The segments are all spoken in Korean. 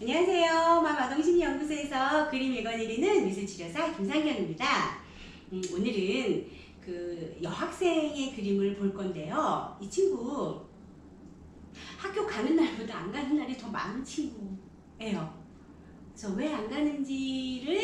안녕하세요. 마마동심리연구소에서 그림 읽어드리는 미술치료사 김상경입니다. 오늘은 그 여학생의 그림을 볼 건데요. 이 친구 학교 가는 날보다 안 가는 날이 더 많은 친구예요. 그래서 왜 안 가는지를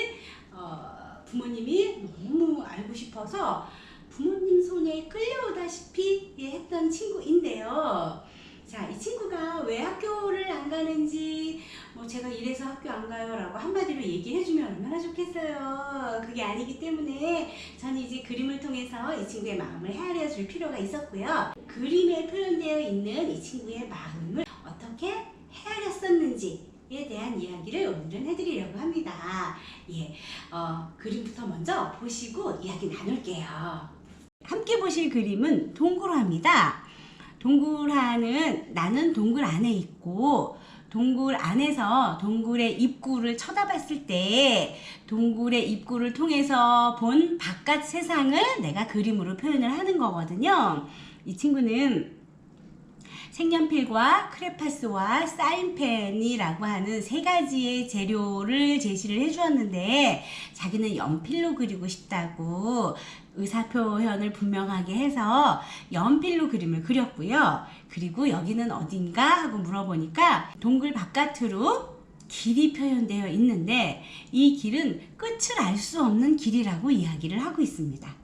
부모님이 너무 알고 싶어서 부모님 손에 끌려오다시피 했던 친구인데요. 자, 이 친구가 왜 학교를 안 가는지 제가 이래서 학교 안 가요 라고 한마디로 얘기해 주면 얼마나 좋겠어요. 그게 아니기 때문에 저는 이제 그림을 통해서 이 친구의 마음을 헤아려 줄 필요가 있었고요. 그림에 표현되어 있는 이 친구의 마음을 어떻게 헤아렸었는지에 대한 이야기를 오늘은 해드리려고 합니다. 그림부터 먼저 보시고 이야기 나눌게요. 함께 보실 그림은 동굴화입니다. 동굴화는 나는 동굴 안에 있고 동굴 안에서 동굴의 입구를 쳐다봤을 때 동굴의 입구를 통해서 본 바깥 세상을 내가 그림으로 표현을 하는 거거든요. 이 친구는 색연필과 크레파스와 사인펜이라고 하는 세 가지의 재료를 제시를 해주었는데 자기는 연필로 그리고 싶다고 의사표현을 분명하게 해서 연필로 그림을 그렸고요. 그리고 여기는 어딘가 하고 물어보니까 동굴 바깥으로 길이 표현되어 있는데 이 길은 끝을 알 수 없는 길이라고 이야기를 하고 있습니다.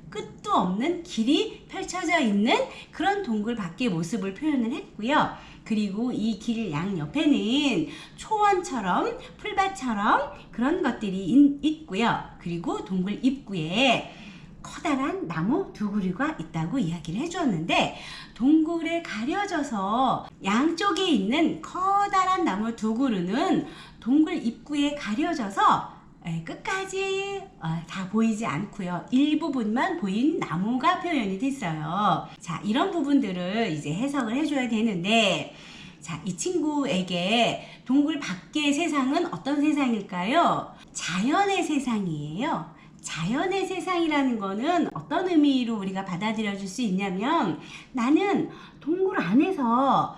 끝도 없는 길이 펼쳐져 있는 그런 동굴 밖의 모습을 표현을 했고요. 그리고 이 길 양옆에는 초원처럼 풀밭처럼 그런 것들이 있고요. 그리고 동굴 입구에 커다란 나무 두 그루가 있다고 이야기를 해주었는데 동굴에 가려져서 양쪽에 있는 커다란 나무 두 그루는 동굴 입구에 가려져서 끝까지 다 보이지 않고요. 일부분만 보인 나무가 표현이 됐어요. 자, 이런 부분들을 이제 해석을 해줘야 되는데 자, 이 친구에게 동굴 밖의 세상은 어떤 세상일까요? 자연의 세상이에요. 자연의 세상이라는 거는 어떤 의미로 우리가 받아들여 줄 수 있냐면 나는 동굴 안에서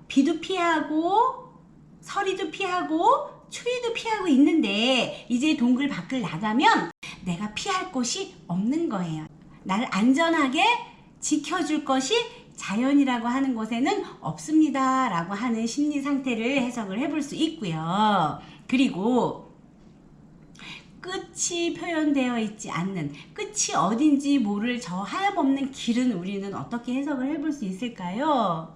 비도 피하고 서리도 피하고 추위도 피하고 있는데 이제 동굴 밖을 나가면 내가 피할 곳이 없는 거예요. 나를 안전하게 지켜줄 것이 자연이라고 하는 곳에는 없습니다 라고 하는 심리 상태를 해석을 해볼 수 있고요. 그리고 끝이 표현되어 있지 않는 끝이 어딘지 모를 저 하염없는 길은 우리는 어떻게 해석을 해볼 수 있을까요?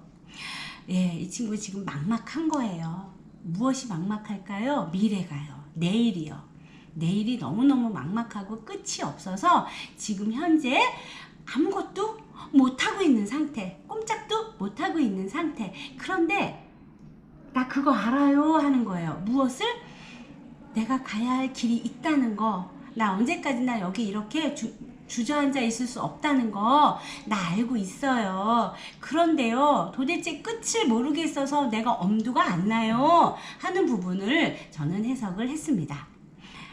이 친구 지금 막막한 거예요. 무엇이 막막할까요? 미래가요. 내일이요. 내일이 너무너무 막막하고 끝이 없어서 지금 현재 아무것도 못하고 있는 상태, 꼼짝도 못하고 있는 상태. 그런데 나 그거 알아요 하는 거예요. 무엇을? 내가 가야 할 길이 있다는 거, 나 언제까지나 여기 이렇게 주저앉아 있을 수 없다는 거 나 알고 있어요. 그런데요, 도대체 끝을 모르겠어서 내가 엄두가 안 나요 하는 부분을 저는 해석을 했습니다.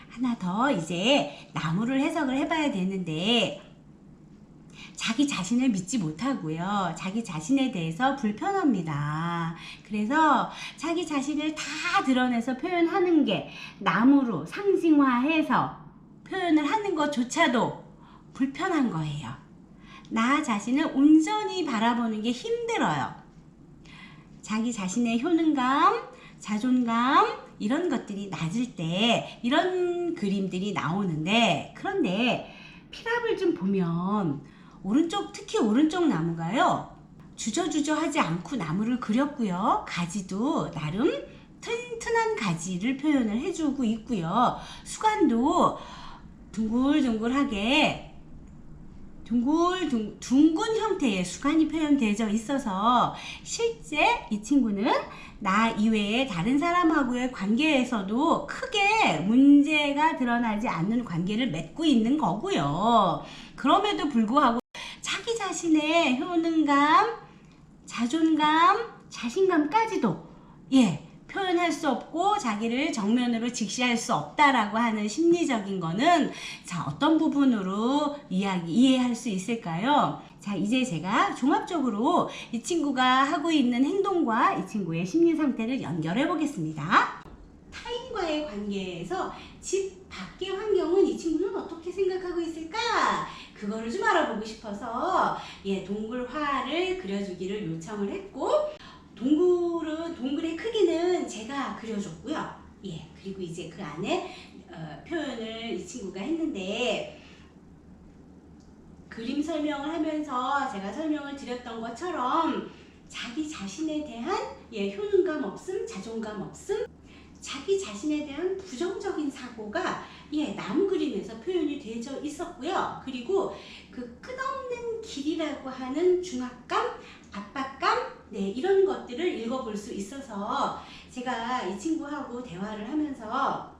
하나 더 이제 나무를 해석을 해봐야 되는데 자기 자신을 믿지 못하고요. 자기 자신에 대해서 불편합니다. 그래서 자기 자신을 다 드러내서 표현하는 게 나무로 상징화해서 표현을 하는 것조차도 불편한 거예요. 나 자신을 온전히 바라보는 게 힘들어요. 자기 자신의 효능감, 자존감 이런 것들이 낮을 때 이런 그림들이 나오는데 그런데 피랍을 좀 보면 특히 오른쪽 나무가요. 주저주저 하지 않고 나무를 그렸고요. 가지도 나름 튼튼한 가지를 표현을 해주고 있고요. 수간도 둥글둥글하게 둥근 형태의 수간이 표현되어 있어서 실제 이 친구는 나 이외에 다른 사람하고의 관계에서도 크게 문제가 드러나지 않는 관계를 맺고 있는 거고요. 그럼에도 불구하고 자기 자신의 효능감, 자존감, 자신감까지도 표현할 수 없고 자기를 정면으로 직시할 수 없다라고 하는 심리적인 거는 자, 어떤 부분으로 이해할 수 있을까요? 자, 이제 제가 종합적으로 이 친구가 하고 있는 행동과 이 친구의 심리 상태를 연결해 보겠습니다. 친구와의 관계에서 집 밖의 환경은 이 친구는 어떻게 생각하고 있을까? 그거를 좀 알아보고 싶어서 동굴화를 그려주기를 요청을 했고, 동굴의 크기는 제가 그려줬고요. 그리고 이제 그 안에 표현을 이 친구가 했는데, 그림 설명을 하면서 제가 설명을 드렸던 것처럼 자기 자신에 대한 효능감 없음, 자존감 없음, 자기 자신에 대한 부정적인 사고가 나무 그림에서 표현이 되어 있었고요. 그리고 그 끝없는 길이라고 하는 중압감, 압박감, 이런 것들을 읽어볼 수 있어서 제가 이 친구하고 대화를 하면서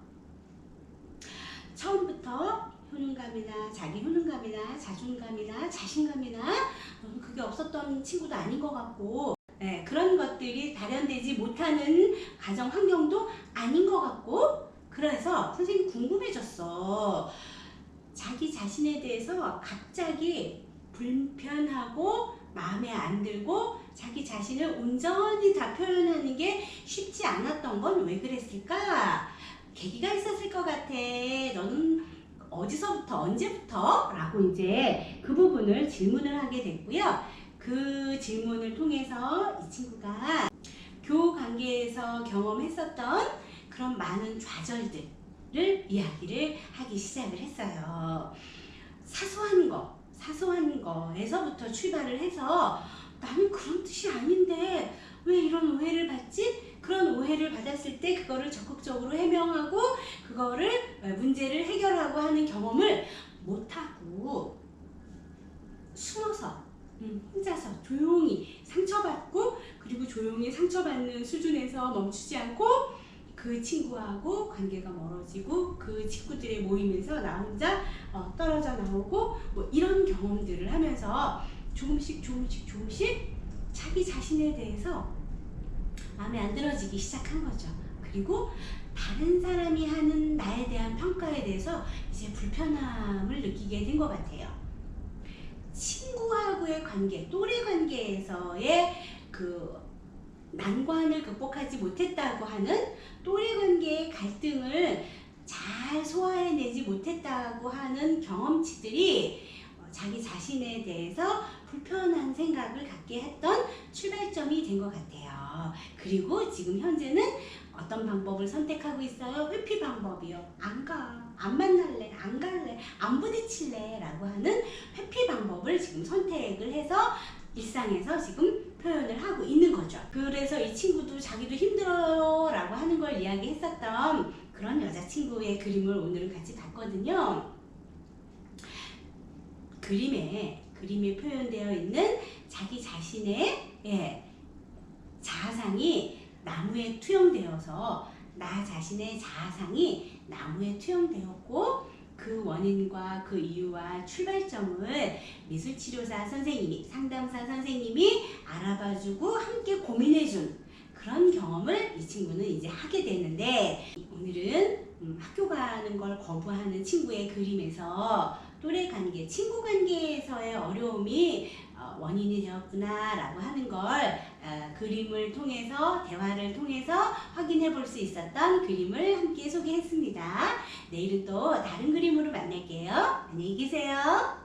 처음부터 효능감이나 자기 효능감이나 자존감이나 자신감이나 그게 없었던 친구도 아닌 것 같고, 그런 것들이 발현되지 못하는 가정 환경도 아닌 것 같고, 그래서 선생님이 궁금해졌어. 자기 자신에 대해서 갑자기 불편하고 마음에 안 들고 자기 자신을 온전히 다 표현하는 게 쉽지 않았던 건 왜 그랬을까? 계기가 있었을 것 같아. 너는 어디서부터 언제부터? 라고 이제 그 부분을 질문을 하게 됐고요. 그 질문을 통해서 이 친구가 교우 관계에서 경험했었던 그런 많은 좌절들을 이야기를 하기 시작을 했어요. 사소한 거에서부터 출발을 해서 나는 그런 뜻이 아닌데 왜 이런 오해를 받지? 그런 오해를 받았을 때 그거를 적극적으로 해명하고 그거를 문제를 해결하고 하는 경험을 못하고 숨어서 혼자서 조용히 상처받고, 그리고 조용히 상처받는 수준에서 멈추지 않고 그 친구하고 관계가 멀어지고 그 친구들의 모임에서 나 혼자 떨어져 나오고 이런 경험들을 하면서 조금씩 자기 자신에 대해서 마음에 안 들어지기 시작한 거죠. 그리고 다른 사람이 하는 나에 대한 평가에 대해서 이제 불편함을 느끼게 된 것 같아요. 친구하고의 관계, 또래 관계에서의 그 난관을 극복하지 못했다고 하는 또래 관계의 갈등을 잘 소화해내지 못했다고 하는 경험치들이 자기 자신에 대해서 불편한 생각을 갖게 했던 출발점이 된 것 같아요. 그리고 지금 현재는 어떤 방법을 선택하고 있어요? 회피 방법이요. 안 가, 안 만날래, 안 갈래, 안 부딪힐래 라고 하는 회피 방법을 지금 선택을 해서 일상에서 지금 표현을 하고 있는 거죠. 그래서 이 친구도 자기도 힘들어요 라고 하는 걸 이야기했었던 그런 여자친구의 그림을 오늘은 같이 봤거든요. 그림에 표현되어 있는 자기 자신의 자아상이 나무에 투영되어서 나 자신의 자아상이 나무에 투영되었고, 그 원인과 그 이유와 출발점을 미술치료사 선생님이, 상담사 선생님이 알아봐주고 함께 고민해준 그런 경험을 이 친구는 이제 하게 되는데, 오늘은 학교 가는 걸 거부하는 친구의 그림에서 또래 관계, 친구 관계에서의 어려움이 원인이 되었구나 라고 하는 걸 그림을 통해서, 대화를 통해서 확인해 볼 수 있었던 그림을 함께 소개했습니다. 내일은 또 다른 그림으로 만날게요. 안녕히 계세요.